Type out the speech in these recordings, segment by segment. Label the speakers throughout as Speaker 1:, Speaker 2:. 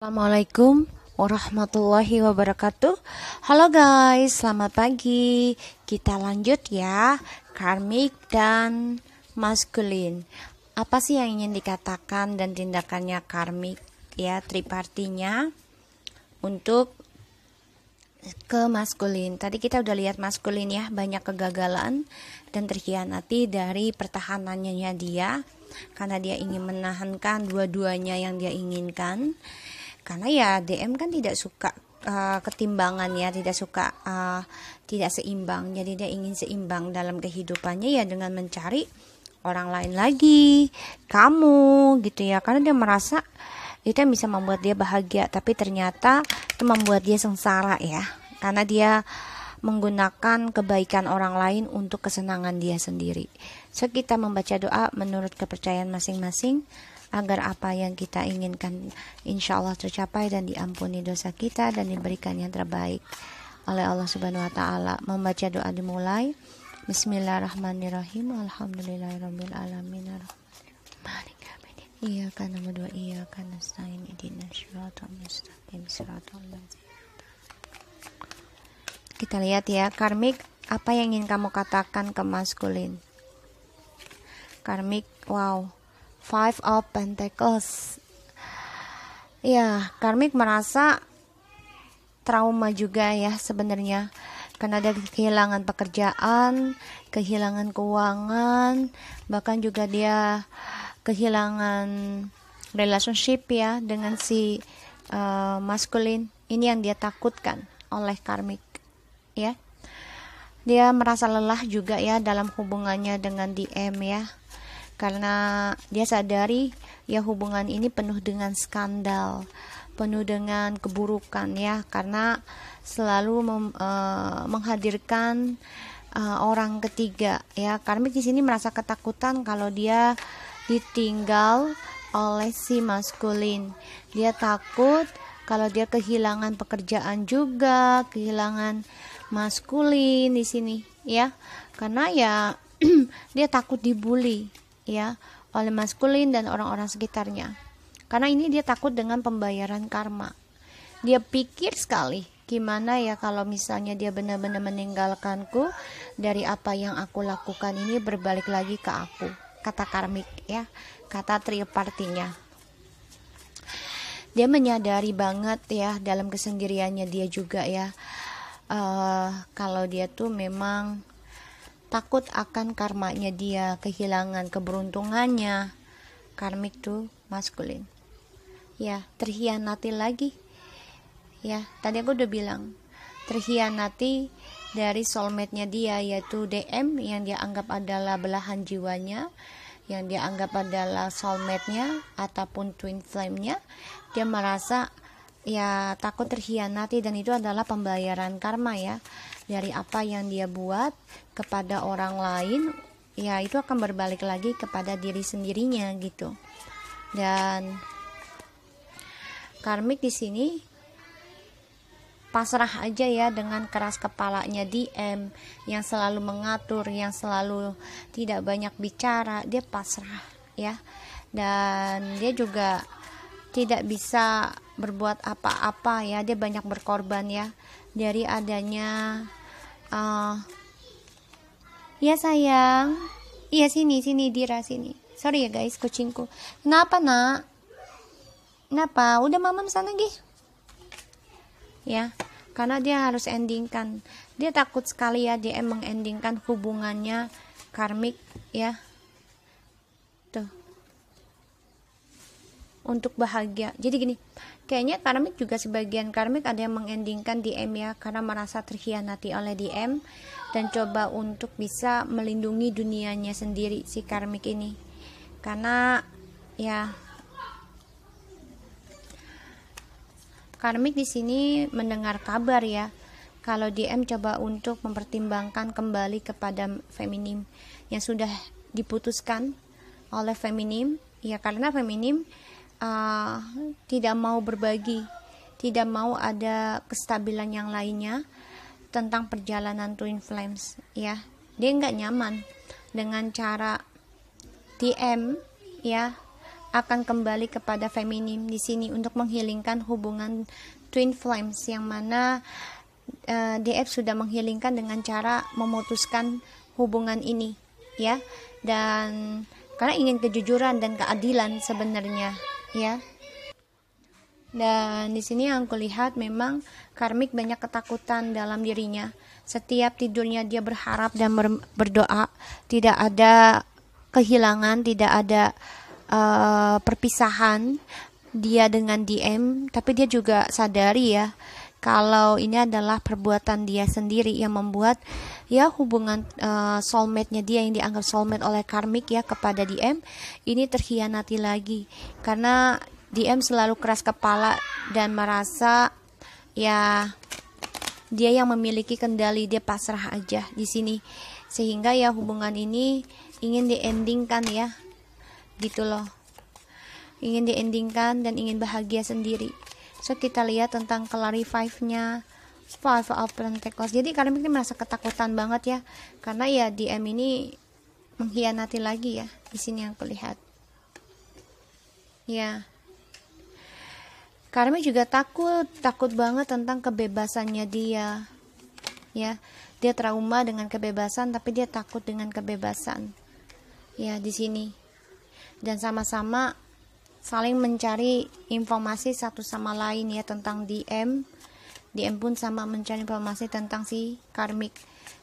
Speaker 1: Assalamualaikum warahmatullahi wabarakatuh. Halo guys, selamat pagi. Kita lanjut ya, karmik dan maskulin. Apa sih yang ingin dikatakan dan tindakannya karmik ya, tripartinya untuk ke maskulin. Tadi kita udah lihat maskulin ya, banyak kegagalan dan terhianati dari pertahanannya dia, karena dia ingin menahankan dua-duanya yang dia inginkan. Karena ya DM kan tidak suka ketimbangan ya, tidak suka tidak seimbang. Jadi dia ingin seimbang dalam kehidupannya ya, dengan mencari orang lain lagi, kamu gitu ya. Karena dia merasa itu yang bisa membuat dia bahagia, tapi ternyata itu membuat dia sengsara ya. Karena dia menggunakan kebaikan orang lain untuk kesenangan dia sendiri. So kita membaca doa menurut kepercayaan masing-masing, agar apa yang kita inginkan insya Allah tercapai dan diampuni dosa kita dan diberikan yang terbaik oleh Allah Subhanahu wa taala. Membaca doa dimulai. Bismillahirrahmanirrahim. Alhamdulillahirabbil alamin. Iyyaka na'budu wa iyyaka nasta'in. Ihdinas siratal mustaqim. Siratal ladzina. Kita lihat ya, karmik, apa yang ingin kamu katakan ke maskulin? Karmik, wow. Five of Pentacles. Ya, karmik merasa trauma juga ya sebenarnya, karena ada kehilangan pekerjaan, kehilangan keuangan, bahkan juga dia kehilangan relationship ya dengan si maskulin. Ini yang dia takutkan oleh karmik ya. Dia merasa lelah juga ya dalam hubungannya dengan DM ya, karena dia sadari ya hubungan ini penuh dengan skandal, penuh dengan keburukan ya, karena selalu menghadirkan orang ketiga ya. Karmik di sini merasa ketakutan kalau dia ditinggal oleh si maskulin. Dia takut kalau dia kehilangan pekerjaan juga, kehilangan maskulin di sini ya, karena ya dia takut dibully ya oleh maskulin dan orang-orang sekitarnya. Karena ini dia takut dengan pembayaran karma. Dia pikir sekali, gimana ya kalau misalnya dia benar-benar meninggalkanku, dari apa yang aku lakukan ini berbalik lagi ke aku, kata karmik ya, kata tripartinya. Dia menyadari banget ya dalam kesendiriannya dia juga ya, kalau dia tuh memang takut akan karmanya dia, kehilangan keberuntungannya. Karmik tuh maskulin ya, terhianati lagi ya. Tadi aku udah bilang, terhianati dari soulmate-nya dia, yaitu DM yang dia anggap adalah belahan jiwanya, yang dia anggap adalah soulmate-nya ataupun twin flame-nya. Dia merasa ya takut terhianati, dan itu adalah pembayaran karma ya, dari apa yang dia buat kepada orang lain ya, itu akan berbalik lagi kepada diri sendirinya gitu. Dan karmik di sini pasrah aja ya dengan keras kepalanya DM yang selalu mengatur, yang selalu tidak banyak bicara. Dia pasrah ya, dan dia juga tidak bisa berbuat apa-apa ya. Dia banyak berkorban ya dari adanya ya sayang, iya sini Dira sini. Sorry ya guys, kucingku. Kenapa nak? Kenapa? Udah mama sana gih ya. Karena dia harus endingkan. Dia takut sekali ya dia mengendingkan hubungannya karmik ya, tuh, untuk bahagia. Jadi gini, kayaknya karmik juga, sebagian karmik ada yang mengendingkan DM ya, karena merasa terhianati oleh DM dan coba untuk bisa melindungi dunianya sendiri si karmik ini. Karena ya karmik di sini mendengar kabar ya, kalau DM coba untuk mempertimbangkan kembali kepada feminim yang sudah diputuskan oleh feminim ya, karena feminim tidak mau berbagi, tidak mau ada kestabilan yang lainnya tentang perjalanan twin flames ya. Dia nggak nyaman dengan cara DM ya, akan kembali kepada feminim di sini untuk menghilangkan hubungan twin flames, yang mana DF sudah menghilangkan dengan cara memutuskan hubungan ini, ya. Dan karena ingin kejujuran dan keadilan sebenarnya, ya. Dan di sini yang aku lihat memang karmik banyak ketakutan dalam dirinya. Setiap tidurnya dia berharap dan berdoa tidak ada kehilangan, tidak ada perpisahan dia dengan DM. Tapi dia juga sadari ya kalau ini adalah perbuatan dia sendiri yang membuat ya hubungan soulmate-nya dia yang dianggap soulmate oleh karmik ya kepada DM ini terkhianati lagi, karena DM selalu keras kepala dan merasa ya dia yang memiliki kendali, dia pasrah aja di sini, sehingga ya hubungan ini ingin diendingkan ya, gitu loh, ingin diendingkan dan ingin bahagia sendiri. So kita lihat tentang clarify-nya Five of Pentacles. Jadi kalian ini merasa ketakutan banget ya, karena ya DM ini mengkhianati lagi ya, di sini yang kulihat ya. Karmi juga takut banget tentang kebebasannya dia, ya. Dia trauma dengan kebebasan, tapi dia takut dengan kebebasan, ya di sini. Dan sama-sama saling mencari informasi satu sama lain ya tentang DM. DM pun sama mencari informasi tentang si karmik.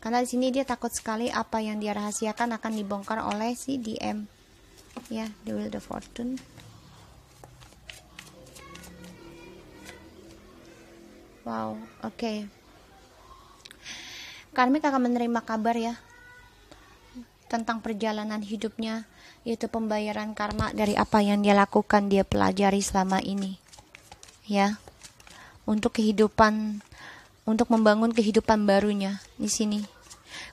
Speaker 1: Karena di sini dia takut sekali apa yang dia rahasiakan akan dibongkar oleh si DM, ya. The Wheel of Fortune. Wow, oke. Karmik akan menerima kabar ya tentang perjalanan hidupnya, yaitu pembayaran karma dari apa yang dia lakukan, dia pelajari selama ini, ya, untuk kehidupan, untuk membangun kehidupan barunya di sini.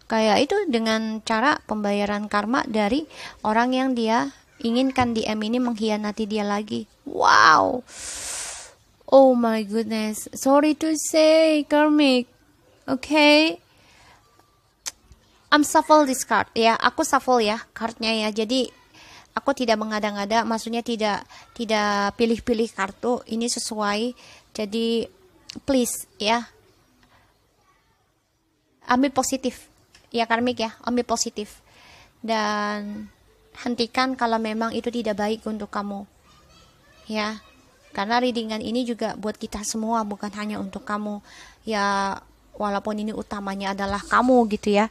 Speaker 1: Kayak itu dengan cara pembayaran karma dari orang yang dia inginkan DM ini mengkhianati dia lagi. Wow. Oh my goodness, sorry to say, karmik. Okay, I'm shuffle this card. Ya, aku shuffle ya cardnya ya. Jadi aku tidak mengada-ngada, maksudnya tidak pilih-pilih kartu. Ini sesuai. Jadi please ya, ambil positif ya karmik ya, ambil positif dan hentikan kalau memang itu tidak baik untuk kamu, ya. Karena readingan ini juga buat kita semua, bukan hanya untuk kamu ya, walaupun ini utamanya adalah kamu gitu ya,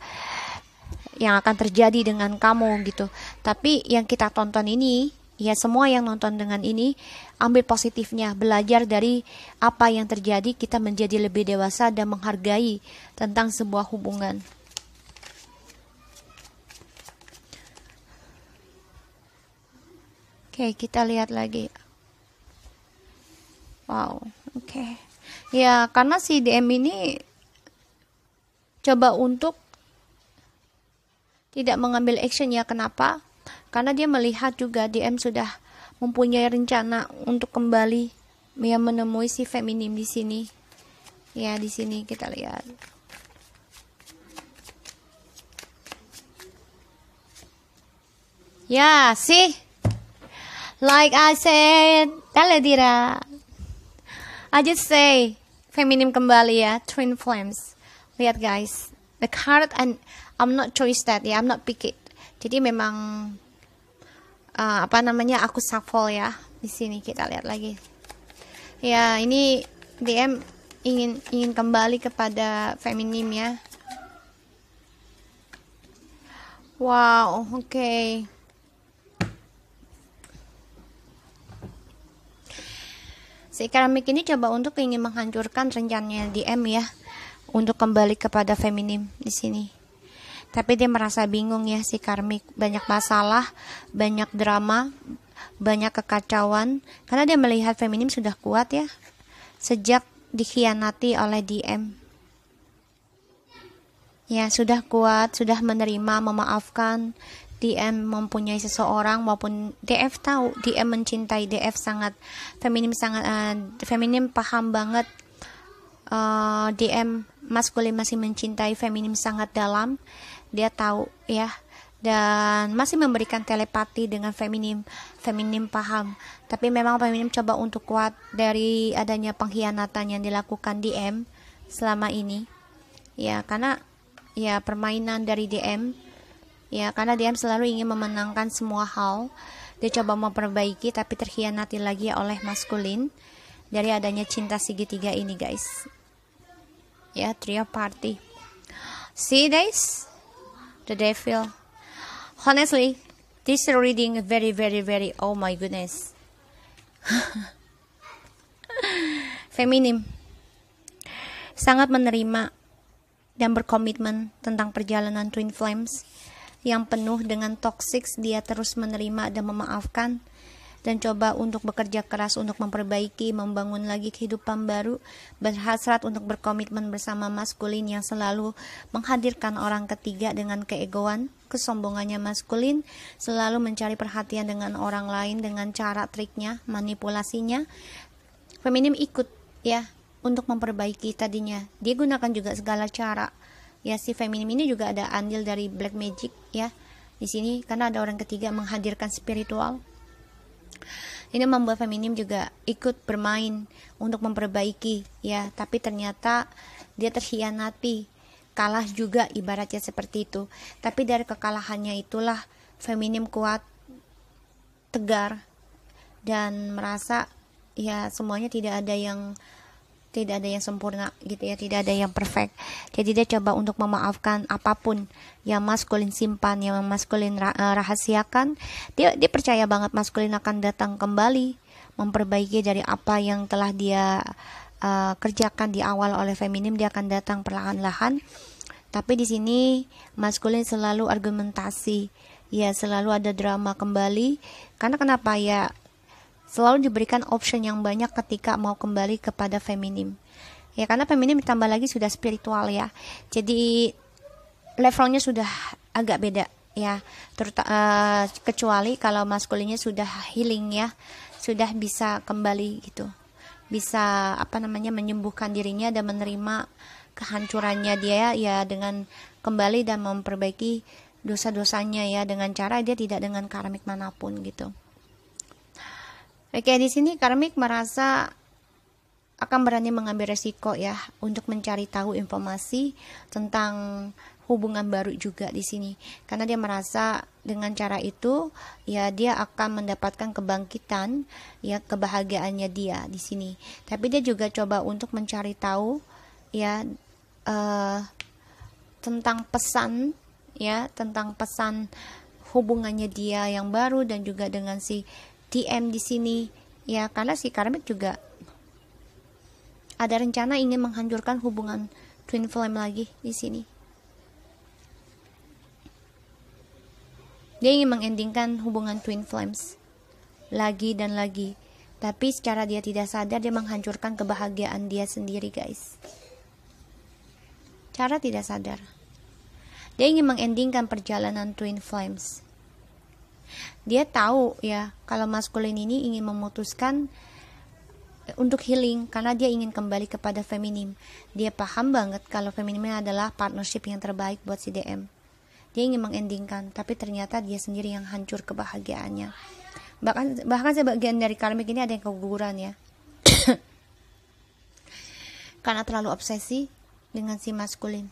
Speaker 1: yang akan terjadi dengan kamu gitu. Tapi yang kita tonton ini ya, semua yang nonton dengan ini ambil positifnya, belajar dari apa yang terjadi, kita menjadi lebih dewasa dan menghargai tentang sebuah hubungan. Oke, kita lihat lagi. Wow, oke. Ya, karena si DM ini coba untuk tidak mengambil action ya. Kenapa? Karena dia melihat juga DM sudah mempunyai rencana untuk kembali ya menemui si feminim di sini. Ya, di sini kita lihat. Ya, sih. Like I said, Taladira. I just say feminim kembali ya, twin flames. Lihat guys, the card, and I'm not choice that ya, I'm not pick it. Jadi memang apa namanya, aku shuffle ya. Di sini kita lihat lagi. Ya, ini DM ingin kembali kepada feminim ya. Wow, oke. Si karmik ini coba untuk ingin menghancurkan rencananya DM ya, untuk kembali kepada feminim di sini. Tapi dia merasa bingung ya si karmik, banyak masalah, banyak drama, banyak kekacauan, karena dia melihat feminim sudah kuat ya sejak dikhianati oleh DM. Ya, sudah kuat, sudah menerima, memaafkan. DM mempunyai seseorang, maupun DF tahu DM mencintai, DF sangat feminim, feminim paham banget DM maskulin masih mencintai feminim sangat dalam. Dia tahu ya, dan masih memberikan telepati dengan feminim. Feminim paham, tapi memang feminim coba untuk kuat dari adanya pengkhianatan yang dilakukan DM selama ini. Ya, karena ya permainan dari DM. Ya, karena DM selalu ingin memenangkan semua hal. Dia coba memperbaiki tapi terkhianati lagi oleh maskulin dari adanya cinta segitiga ini, guys. Ya, trio party. See guys, the devil. Honestly, this reading very oh my goodness. Feminim sangat menerima dan berkomitmen tentang perjalanan Twin Flames yang penuh dengan toxic. Dia terus menerima dan memaafkan dan coba untuk bekerja keras untuk memperbaiki, membangun lagi kehidupan baru, berhasrat untuk berkomitmen bersama maskulin yang selalu menghadirkan orang ketiga dengan keegoan, kesombongannya maskulin, selalu mencari perhatian dengan orang lain dengan cara triknya, manipulasinya. Feminim ikut ya untuk memperbaiki tadinya. Dia gunakan juga segala cara. Ya, si feminim ini juga ada andil dari black magic ya di sini karena ada orang ketiga menghadirkan spiritual. Ini membuat feminim juga ikut bermain untuk memperbaiki ya, tapi ternyata dia terkhianati, kalah juga ibaratnya seperti itu. Tapi dari kekalahannya itulah feminim kuat, tegar dan merasa ya semuanya tidak ada yang sempurna gitu ya, tidak ada yang perfect. Jadi dia coba untuk memaafkan apapun yang maskulin simpan, yang maskulin rahasiakan. Dia percaya banget maskulin akan datang kembali memperbaiki dari apa yang telah dia kerjakan di awal oleh feminim. Dia akan datang perlahan-lahan. Tapi di sini maskulin selalu argumentasi, ya selalu ada drama kembali. Karena kenapa ya? Selalu diberikan option yang banyak ketika mau kembali kepada feminim. Ya karena feminim ditambah lagi sudah spiritual ya. Jadi levelnya sudah agak beda ya. Kecuali kalau maskulinnya sudah healing ya. Sudah bisa kembali gitu. Bisa menyembuhkan dirinya dan menerima kehancurannya dia ya dengan kembali dan memperbaiki dosa-dosanya ya dengan cara dia tidak dengan karmik manapun gitu. Oke, di sini karmik merasa akan berani mengambil resiko ya untuk mencari tahu informasi tentang hubungan baru juga di sini. Karena dia merasa dengan cara itu ya dia akan mendapatkan kebangkitan ya kebahagiaannya dia di sini. Tapi dia juga coba untuk mencari tahu ya tentang pesan hubungannya dia yang baru dan juga dengan si TM di sini ya, karena si karmik juga ada rencana ingin menghancurkan hubungan Twin Flame lagi di sini. Dia ingin mengendingkan hubungan Twin Flames lagi dan lagi, tapi secara dia tidak sadar dia menghancurkan kebahagiaan dia sendiri, guys. Cara tidak sadar. Dia ingin mengendingkan perjalanan Twin Flames. Dia tahu ya kalau maskulin ini ingin memutuskan untuk healing karena dia ingin kembali kepada feminim. Dia paham banget kalau feminim adalah partnership yang terbaik buat si DM. Dia ingin mengendingkan, tapi ternyata dia sendiri yang hancur kebahagiaannya. Bahkan sebagian dari karmik ini ada yang keguguran ya. Karena terlalu obsesi dengan si maskulin.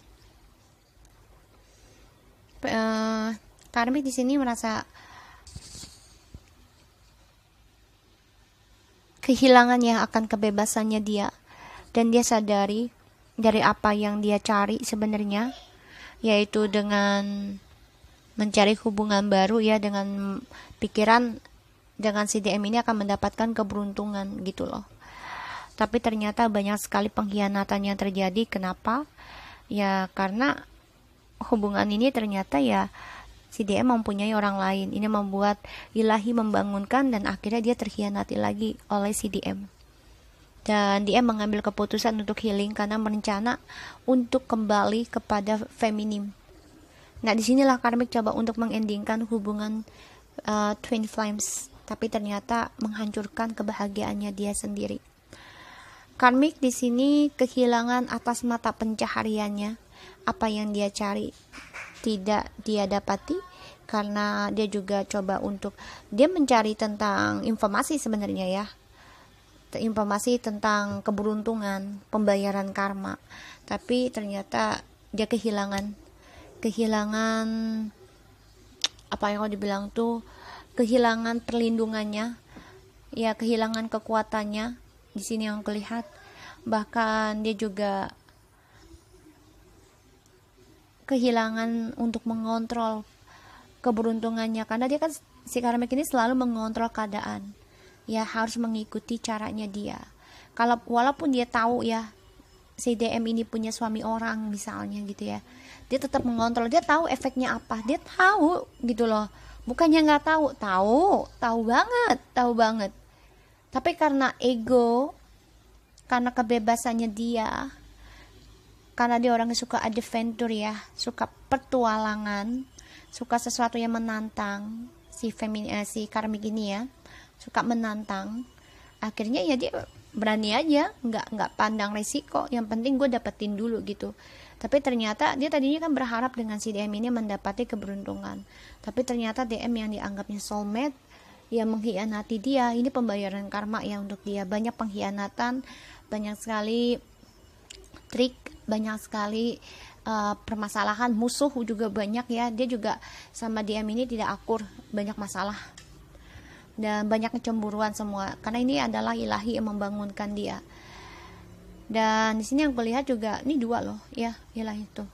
Speaker 1: Karmik di sini merasa kehilangan yang akan kebebasannya dia, dan dia sadari dari apa yang dia cari sebenarnya, yaitu dengan mencari hubungan baru ya, dengan pikiran dengan si DM ini akan mendapatkan keberuntungan gitu loh. Tapi ternyata banyak sekali pengkhianatan yang terjadi. Kenapa? Ya karena hubungan ini ternyata ya si DM mempunyai orang lain. Ini membuat ilahi membangunkan dan akhirnya dia terkhianati lagi oleh si DM. Dan DM mengambil keputusan untuk healing karena berencana untuk kembali kepada feminim. Nah, disinilah karmik coba untuk mengendingkan hubungan Twin Flames, tapi ternyata menghancurkan kebahagiaannya dia sendiri. Karmik di sini kehilangan atas mata pencahariannya. Apa yang dia cari tidak dia dapati, karena dia juga coba untuk dia mencari tentang informasi sebenarnya ya, informasi tentang keberuntungan, pembayaran karma, tapi ternyata dia kehilangan apa yang mau dibilang tuh, kehilangan perlindungannya ya, kehilangan kekuatannya di sini yang kelihat. Bahkan dia juga kehilangan untuk mengontrol keberuntungannya, karena dia kan si karmik ini selalu mengontrol keadaan ya, harus mengikuti caranya dia. Kalau walaupun dia tahu ya si DM ini punya suami orang misalnya gitu ya, dia tetap mengontrol, dia tahu efeknya apa, dia tahu gitu loh, bukannya nggak tahu banget, tapi karena ego, karena kebebasannya dia, karena dia orang yang suka adventure ya, suka petualangan, suka sesuatu yang menantang, si karmik ini ya suka menantang, akhirnya ya dia berani aja, nggak pandang resiko, yang penting gue dapetin dulu gitu. Tapi ternyata dia tadinya kan berharap dengan si DM ini mendapati keberuntungan, tapi ternyata DM yang dianggapnya soulmate yang mengkhianati dia. Ini pembayaran karma ya untuk dia, banyak pengkhianatan, banyak sekali trik, banyak sekali permasalahan, musuh juga banyak ya. Dia juga sama DM ini tidak akur, banyak masalah dan banyak kecemburuan semua, karena ini adalah ilahi yang membangunkan dia. Dan di sini yang kulihat juga ini 2 loh ya, ilahi itu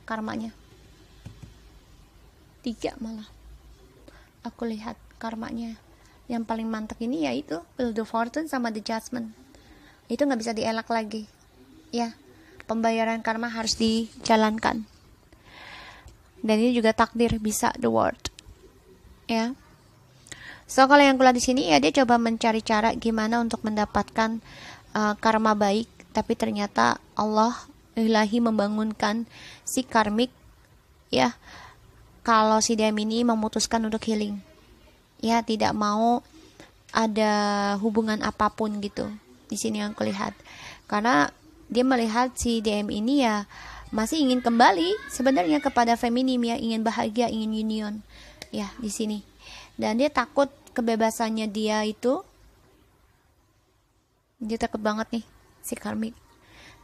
Speaker 1: karmanya 3 malah aku lihat karmanya. Yang paling mantap ini yaitu Wheel of Fortune sama The Judgment, itu nggak bisa dielak lagi ya, pembayaran karma harus dijalankan. Dan ini juga takdir, bisa the word ya. So kalau yang kulihat di sini ya, dia coba mencari cara gimana untuk mendapatkan karma baik, tapi ternyata Allah ilahi membangunkan si karmik ya, kalau si DM ini memutuskan untuk healing ya, tidak mau ada hubungan apapun gitu. Di sini yang kulihat, karena dia melihat si DM ini ya masih ingin kembali sebenarnya kepada feminim ya, ingin bahagia, ingin union ya di sini. Dan dia takut kebebasannya dia itu, dia takut banget nih si karmik.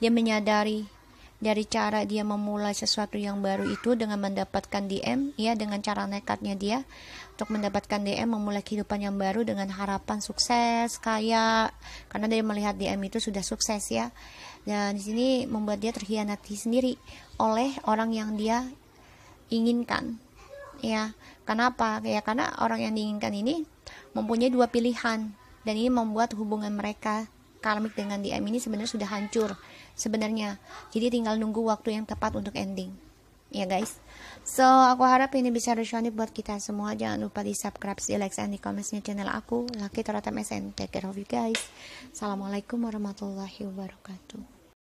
Speaker 1: Dia menyadari dari cara dia memulai sesuatu yang baru itu dengan mendapatkan DM ya, dengan cara nekatnya dia untuk mendapatkan DM, memulai kehidupan yang baru dengan harapan sukses, kaya, karena dia melihat DM itu sudah sukses ya. Dan di sini membuat dia terkhianati sendiri oleh orang yang dia inginkan ya. Kenapa? Ya karena orang yang diinginkan ini mempunyai 2 pilihan, dan ini membuat hubungan mereka karmik dengan DM ini sebenarnya sudah hancur sebenarnya. Jadi tinggal nunggu waktu yang tepat untuk ending ya guys. So aku harap ini bisa resonate buat kita semua. Jangan lupa di subscribe, di like, and di comments-nya channel aku, Lucky Tarot MSN. Take care of you guys. Assalamualaikum warahmatullahi wabarakatuh.